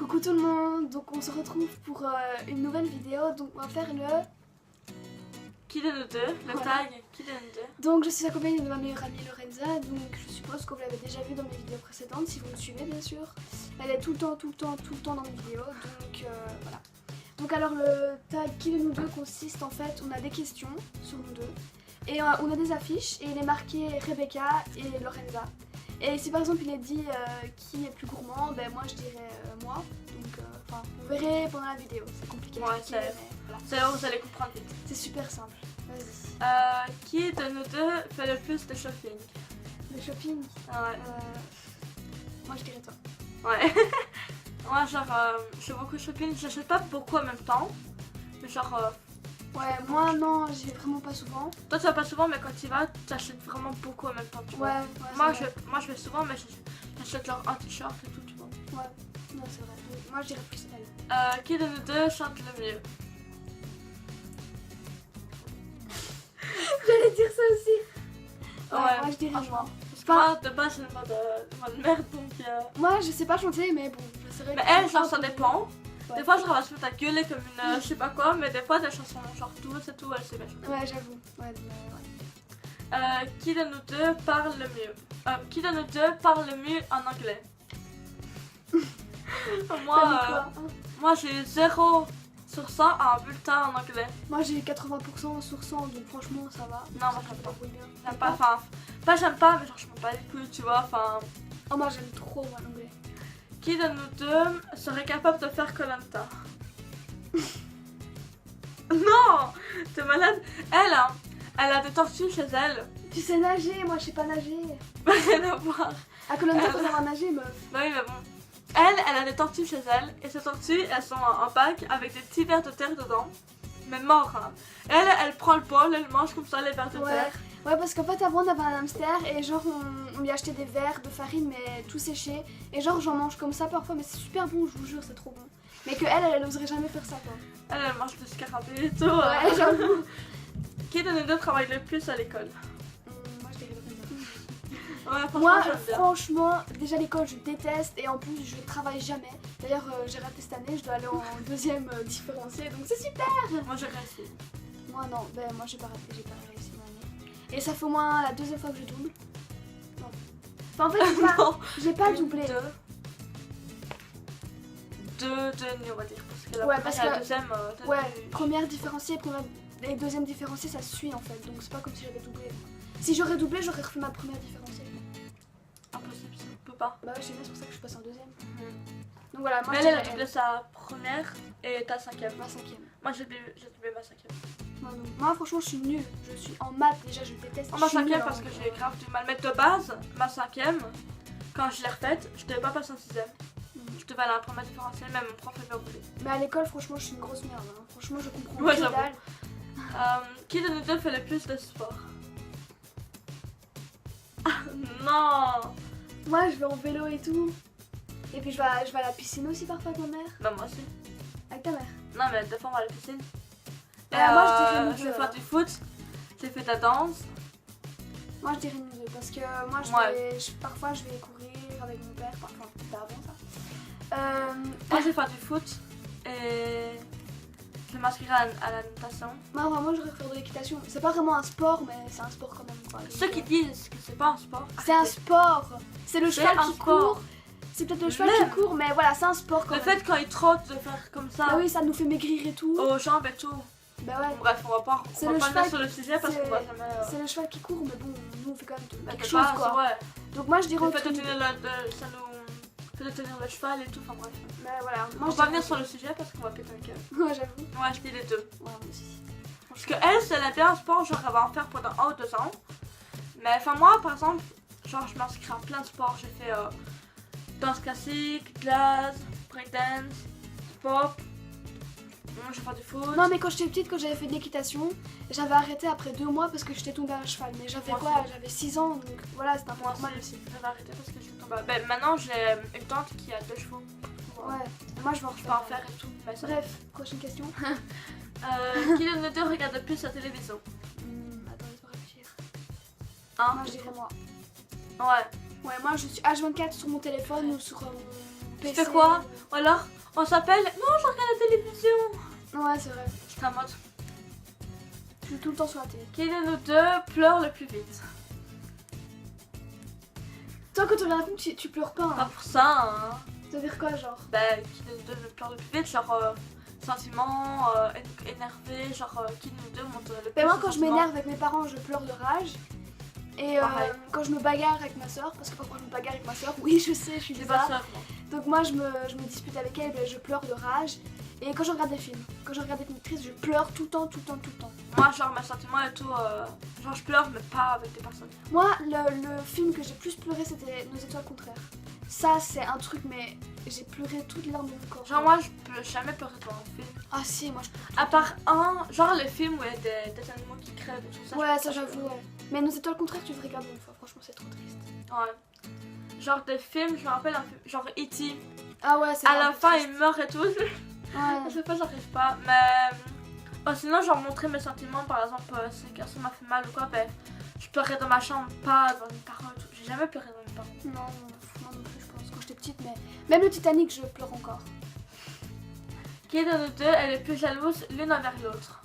Coucou tout le monde, donc on se retrouve pour une nouvelle vidéo, donc on va faire le... Qui de nous deux? Le Voilà. tag, qui de nous deux? Donc je suis accompagnée de ma meilleure amie Lorenza, donc je suppose que vous l'avez déjà vu dans mes vidéos précédentes, si vous me suivez bien sûr. Elle est tout le temps dans mes vidéos, donc voilà. Donc alors le tag qui de nous deux consiste en fait, on a des questions sur nous deux, et on a des affiches, et il est marqué Rebecca et Lorenza. Et si par exemple il est dit qui est plus gourmand, ben moi je dirais moi. Donc enfin vous verrez pendant la vidéo, c'est compliqué à Ouais, expliquer, c'est- mais voilà. C'est là où vous allez comprendre vite. C'est super simple, vas-y. Qui de nous deux fait le plus de shopping? Le shopping, Ouais. moi je dirais toi. Ouais. Moi, genre, je fais beaucoup de shopping. J'achète pas beaucoup en même temps. Mais genre, Ouais, moi non, j'y vais vraiment pas souvent. toi tu vas pas souvent, mais quand tu y vas, tu achètes vraiment beaucoup en même temps. Tu vois. Ouais, Moi, c'est vrai. moi, je vais souvent, mais j'achète genre un t-shirt et tout, tu vois. Ouais, non c'est vrai. Donc, moi je dirais plus elle. Qui de nous deux chante le mieux? J'allais dire ça aussi. Ouais, moi je dirais moi. franchement. Parce que moi, de base, j'ai une voix de merde, donc... Moi je sais pas chanter, mais bon, je serais... Mais elle, genre, ça dépend. Ouais. Des fois, genre, elle va se mettre à gueuler comme une je sais pas quoi, mais des fois, des chansons genre douces et tout, elle sait bien chanter. Ouais, j'avoue. Ouais, mais, ouais. Qui de nous deux parle le mieux? Qui de nous deux parle le mieux en anglais? T'as dit Moi, quoi, hein moi j'ai 0 sur 100 en bulletin en anglais. Moi j'ai eu 80% sur 100, donc franchement ça va. Non, moi, Ça j'aime me pas. débrouille bien. J'aime pas, enfin, pas j'aime pas, mais genre, je m'en bats les couilles, tu vois, enfin. Oh, moi j'aime trop moi l'anglais. Qui de nous deux serait capable de faire Koh-Lanta? Non! T'es malade? Elle, hein, elle a des tortues chez elle. Tu sais nager, moi je sais pas nager. Rien à voir. À Koh-Lanta faut savoir nager, meuf. Bah oui, mais bon. Elle a des tortues chez elle, et ces tortues, elles sont en pack avec des petits vers de terre dedans. Mais mort, hein. Elle prend le bol, elle mange comme ça les vers de Ouais. terre. Ouais, parce qu'en fait avant on avait un hamster et genre on lui achetait des verres de farine mais tout séché. Et genre j'en mange comme ça parfois, mais c'est super bon, je vous jure, c'est trop bon. Mais que elle oserait jamais faire ça quoi. Elle mange des scarabées et tout. Ouais, j'avoue. Qui de nous deux travaille le plus à l'école? Moi je dirais Lorenza. Ouais, franchement, Moi, j'aime bien. franchement, déjà l'école je déteste et en plus je travaille jamais. D'ailleurs, j'ai raté cette année, je dois aller en deuxième différencié donc c'est super. Moi, j'ai réussi. Moi, non, ben moi j'ai pas raté, j'ai pas réussi mon année. Et ça fait au moins la deuxième fois que je double. Non. Enfin, en fait, Non. j'ai pas doublé. Deux nuls, on va dire. Parce que la Ouais, première parce et la que- deuxième, t'as Ouais, dû- première différenciée et deuxième différenciée, ça se suit en fait. Donc c'est pas comme si j'avais doublé. Si j'aurais doublé, j'aurais refait ma première différenciée. Impossible, ça ne peut pas. Bah ouais, je sais bien, c'est pour ça que je passe en deuxième. Donc voilà, moi Mais je elle a dirais doublé sa première et ta cinquième. ma cinquième. Moi, j'ai doublé ma cinquième. Moi franchement je suis nulle, je suis en maths déjà, je déteste. Ma Je suis cinquième nulle, parce hein, que donc, j'ai grave du mal. Mais de base, ma cinquième, quand je l'ai refaite, je devais pas passer en sixième. Je devais aller à la première différentielle, même mon prof avait oublié. Mais à l'école franchement je suis une grosse merde. Hein. Franchement je comprends Ouais, que j'avoue. dalle. Qui de nous deux fait le plus de sport? Ah, non! Moi je vais en vélo et tout. Et puis je vais à la piscine aussi parfois avec ma mère. Bah, moi aussi. Avec ta mère. Non, mais deux fois on va à la piscine. Et Moi, je dirais nous je deux, vais faire alors. du foot, j'ai fait de la danse. Moi je dirais nous deux parce que moi parfois je vais courir avec mon père, enfin c'était avant ça. Moi, je vais faire du foot et je vais m'inscrire à la natation. Moi vraiment j'aurais faire de l'équitation. C'est pas vraiment un sport mais c'est un sport quand même quoi. Donc, Ceux qui disent que c'est pas un sport, c'est un sport. C'est le C'est cheval un qui sport. court. C'est peut-être le cheval Même. qui court mais voilà c'est un sport quand le même. fait quand ils trottent de faire comme ça Ah oui ça nous fait maigrir et tout. aux jambes et tout. Bah ouais. Bon, bref, on va pas C'est venir le cheval sur le sujet parce c'est- qu'on va jamais. C'est le cheval qui court mais bon nous on fait quand même Bah, quelque de chose base, quoi. Ouais. Donc moi je dirais Le fait entre de nous tenir deux. ça nous fait de tenir le cheval et tout, enfin bref. Mais voilà. On Moi va je pas dirais venir sur le sujet parce qu'on va péter un câble. Ouais j'avoue. Ouais, je dis les deux. Ouais moi aussi. Parce que elle, si elle a bien un sport, genre elle va en faire pendant 1 ou 2 ans. Mais enfin moi par exemple, genre je m'inscris à plein de sports. J'ai fait danse classique, jazz, breakdance, pop. Moi je vais faire du foot. Non mais quand j'étais petite, quand j'avais fait de l'équitation, j'avais arrêté après 2 mois parce que j'étais tombée à un cheval. Mais j'avais Moi quoi? aussi. J'avais 6 ans donc voilà c'était un peu Moi normal aussi, aussi. j'avais arrêté parce que je suis tombée. Ben, maintenant j'ai une tante qui a 2 chevaux. Ouais, moi je vais en Je peux en refaire. faire et tout. Mais ça. Bref, prochaine question. Qui de nous deux regarde le plus la télévision? Attends, laisse-moi réfléchir. Hein? Moi je dirais moi. Ouais. Ouais, moi je suis H24 sur mon téléphone ou sur mon PC. fais quoi? Ou alors, on s'appelle, non, je regarde la télévision. Ouais, c'est vrai. C'est un mode. Je suis tout le temps sur la télé. Qui de nous deux pleure le plus vite? Toi, quand tu regardes un film, tu pleures pas. Pas Hein. pour ça, hein. Ça veut dire quoi, genre? Bah, qui de nous deux pleure le plus vite? Genre, sentiment, énervé, genre, qui de nous deux monte le plus Mais moi, de quand je sentiments. m'énerve avec mes parents, je pleure de rage. Et Pareil. quand je me bagarre avec ma soeur, parce que parfois je me bagarre avec ma soeur, oui, je sais, je suis C'est bizarre. pas ça, moi. Donc moi, je me dispute avec elle, ben, je pleure de rage. Et quand je regarde des films, quand je regarde des films tristes, je pleure tout le temps, tout le temps, tout le temps. Moi, genre, mes sentiments et tout, genre, je pleure, mais pas avec des personnes. Moi, le film que j'ai plus pleuré, c'était Nos étoiles contraires. Ça, c'est un truc, mais j'ai pleuré toutes les larmes de mon corps. Genre, moi, je peux jamais pleurer devant un film. Ah si, moi je pleure. À part un, genre, les films où il y a des animaux qui crèvent et tout ça. Ouais, je ça peux pas j'avoue, ouais. Mais Nos étoiles contraires, tu devrais regarder une fois, franchement, c'est trop triste. Ouais. Genre, des films, je me rappelle un film, genre, E.T. Ah ouais, c'est À vraiment la fin, triste. il meurt et tout. À Ouais. chaque fois, j'arrive pas. Mais. Sinon, genre, montrer mes sentiments, par exemple, si une personne m'a fait mal ou quoi, ben, je pleurais dans ma chambre, pas devant mes parents et tout. J'ai jamais pleuré devant mes parents. Non, moi non plus, je pense, quand j'étais petite, mais même le Titanic, je pleure encore. Qui de nous deux est le plus jalouse l'une envers l'autre?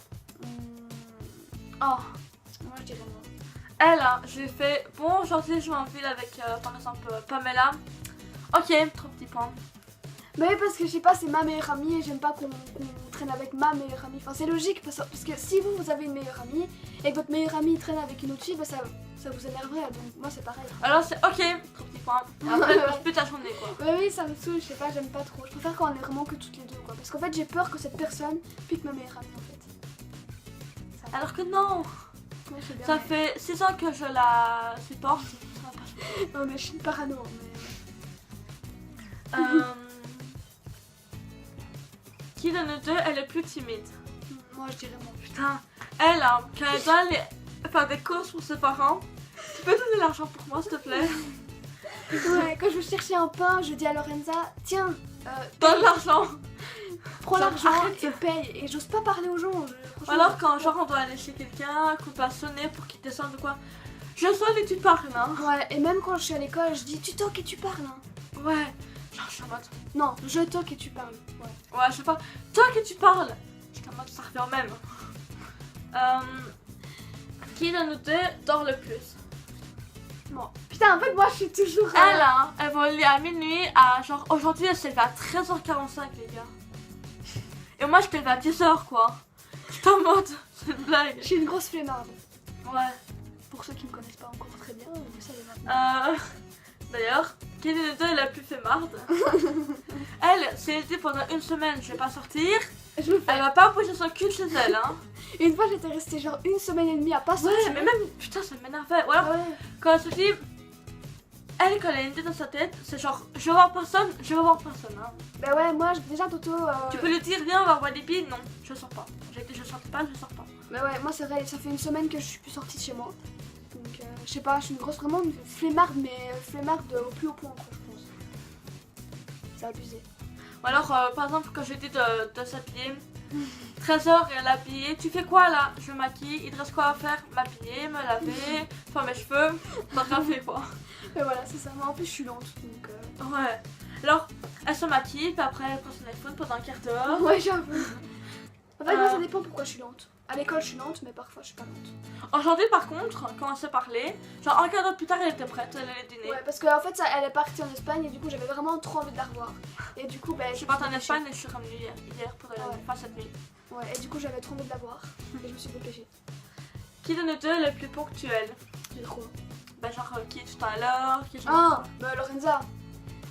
Oh, moi je dirais moi. Elle, hein, je lui ai fait bon, aujourd'hui je vais en ville avec par exemple Pamela. Ok, 3 petits points. Mais oui, parce que je sais pas, c'est ma meilleure amie et j'aime pas qu'on traîne avec ma meilleure amie. Enfin, c'est logique parce que si vous avez une meilleure amie et que votre meilleure amie traîne avec une autre fille, bah, ça vous énerverait. Donc moi, c'est pareil. Alors c'est ok, 3 petits points. Et après, je peux ta journée quoi. Oui, ça me saoule, je sais pas, j'aime pas trop. Je préfère quand on est vraiment que toutes les deux, quoi. Parce qu'en fait, j'ai peur que cette personne pique ma meilleure amie, en fait. Ça, Alors que non, ouais, je sais bien, ça mais- fait 6 ans que je la supporte. Ça va pas changer. Non, mais je suis parano. Mais... Qui de nous deux est le plus timide? Moi, je dirais moi. Putain, elle, hein, quand elle doit aller faire des courses pour ses parents, tu peux donner l'argent pour moi s'il te plaît? Ouais, quand je veux chercher un pain, je dis à Lorenza, tiens, Donne l'argent. prends Genre, l'argent arrête. et paye. Et j'ose pas parler aux gens. Ou Franchement, alors quand genre on doit aller chez quelqu'un, qu'on doit sonner pour qu'il descende ou quoi. Je sonne et tu parles, hein. Ouais, et même quand je suis à l'école, je dis tu toques et tu parles. Hein. Ouais. Genre je suis en mode. Non, je toque et tu parles. Ouais. Ouais, je sais pas. Toi que tu parles. Je suis en mode ça revient au même. Qui de nous deux dort le plus? Bon. Putain, en fait, moi, je suis toujours. Elle, hein, elle va au lit à minuit, à genre aujourd'hui elle s'est levée à 13h45 les gars. Et moi je t'ai levée à 10h quoi. Je suis en mode, c'est une blague. Je suis une grosse flemmarde. Ouais. Pour ceux qui me connaissent pas encore très bien, vous savez maintenant. D'ailleurs, qui de nous deux est la plus flemmarde? Elle, si elle dit pendant une semaine je vais pas sortir, Je le fais. elle va pas bouger son cul chez elle, hein. Une fois, j'étais restée genre une semaine et demie à pas sortir. Ouais, mais même, putain, ça m'énervait. Ou alors, Ouais. quand elle se dit, elle, quand elle a une idée dans sa tête, c'est genre, je vais voir personne, je vais voir personne, hein. Bah ouais, moi, déjà, Toto. Tu peux lui dire, viens, on va voir des billes. Non, je sors pas. J'ai dit, je sortais pas, je sors pas. Bah ouais, moi, c'est vrai, ça fait une semaine que je suis plus sortie de chez moi. Donc, je sais pas, je suis une grosse, vraiment une flemmarde, mais flemmarde au plus haut point, quoi, je pense. C'est abusé. Ou alors, par exemple, quand j'ai dit de s'habiller, 13h et elle est habillée, tu fais quoi là? Je me maquille, il te reste quoi à faire? M'habiller, me laver, faire mes cheveux, t'as rien fait quoi. Mais voilà, c'est ça. Moi, en plus, je suis lente, donc. Ouais. Alors, elle se maquille, puis après elle prend son iPhone pendant un quart d'heure. Ouais, j'avoue. En fait, moi, ça Euh. dépend pourquoi je suis lente. À l'école, je suis lente, mais parfois, je suis pas lente. Aujourd'hui, par contre, quand on s'est parlé, genre un quart d'heure plus tard, elle était prête, elle allait dîner. Ouais, parce qu'en fait, ça, elle est partie en Espagne et du coup, j'avais vraiment trop envie de la revoir. Et du coup, bah, Je suis partie en Espagne et je suis revenue hier pour Ouais. enfin cette nuit. Ouais, et du coup, j'avais trop envie de la voir. Et je me suis dépêchée. Qui de nous deux est le plus ponctuel? J'ai trop. Bah genre qui est tout le temps à l'heure, qui est jamais- Ah, bah Lorenza.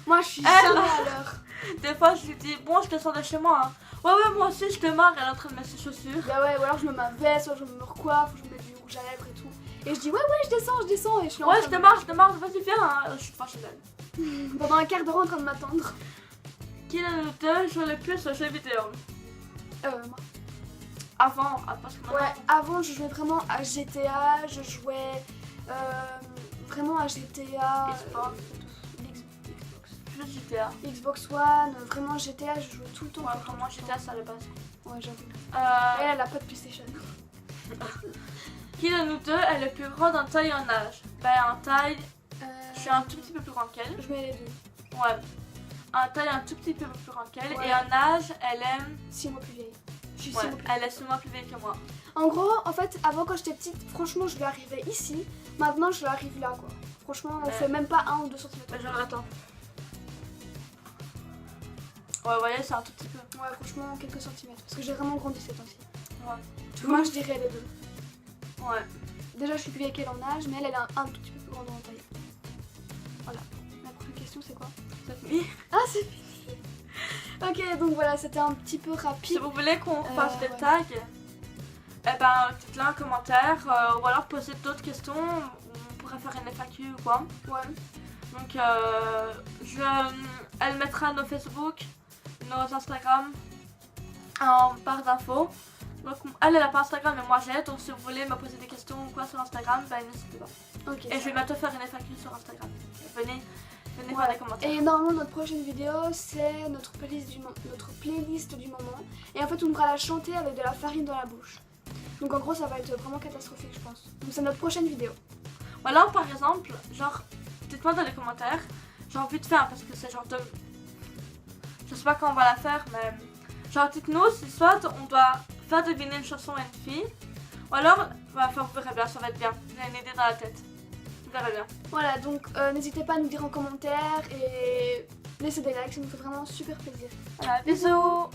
Moi, je suis Elle. jamais à l'heure. Des fois je lui dis bon je descends de chez moi. Hein. Ouais moi aussi je démarre, elle est en train de mettre ses chaussures. Bah ouais, ou alors je me mets un veste, soit je me recoiffe, ou je me mets du rouge à lèvres et tout. Et je dis ouais, je descends, et je suis là en Ouais train je de- démarre, vas-y viens, hein. Je suis pas chez elle. Pendant un quart d'heure en train de m'attendre. Qui de nous deux joue le plus aux jeux vidéo? Moi. Avant, parce que maintenant... Ouais, avant, je jouais vraiment à GTA, je jouais vraiment à GTA. Xbox. Xbox. Plus GTA. Xbox One, vraiment GTA, je jouais tout le temps. Ouais, tout le temps, vraiment tout le GTA temps. ça le passe. Ouais, j'avoue. Euh, Elle, elle a pas de PlayStation. Qui de nous deux est le plus grand en taille et en âge? Bah en taille, Euh, je suis un tout petit peu plus grande qu'elle. Je mets les deux. Ouais. un taille un tout petit peu plus grand qu'elle. Ouais. Et en âge, elle est... 6 mois plus vieille. Je suis 6 Ouais, mois plus elle est 6 mois plus vieille que moi. En gros, en fait, avant quand j'étais petite, franchement, je lui arrivais ici. Maintenant, je lui arrive là, quoi. Franchement, on Ouais. fait même pas 1 ou 2 cm. Mais genre, attends. Ouais, vous voyez, c'est un tout petit peu. Ouais, franchement, quelques centimètres. Parce que j'ai vraiment grandi ces temps-ci. Ouais. Moi, je dirais les deux. Ouais. Déjà, je suis plus vieille qu'elle en âge, mais elle est un tout petit peu plus grande en taille. Voilà. La prochaine question, c'est quoi? C'est fini. Ah, c'est fini. Ok, donc voilà, c'était un petit peu Si rapide. vous voulez qu'on fasse des ouais. tags, eh ben, dites-le en commentaire. Ou alors posez d'autres questions. On pourrait faire une FAQ ou quoi. Ouais. Donc, elle mettra nos Facebook, nos Instagram en barre d'infos. Donc, elle a pas Instagram, mais moi j'ai. Donc, si vous voulez me poser des questions ou quoi sur Instagram, ben n'hésitez pas. Ok. Et je vais bientôt faire une FAQ sur Instagram. Venez Ouais. faire des commentaires. Et normalement, notre prochaine vidéo, c'est notre playlist du moment. Et en fait, on devra la chanter avec de la farine dans la bouche. Donc, en gros, ça va être vraiment catastrophique, je pense. Donc, c'est notre prochaine vidéo. Ou alors, par exemple, genre, dites-moi dans les commentaires, j'ai envie de faire parce que c'est genre de. Je sais pas quand on va la faire, mais. Genre, dites-nous si soit on doit faire deviner une chanson à une fille, ou alors, enfin, vous verrez bien, ça va être bien. J'ai une idée dans la tête. Vous verrez bien. Voilà, donc n'hésitez pas à nous dire en commentaire et laissez des likes, ça nous fait vraiment super plaisir. Voilà, bisous!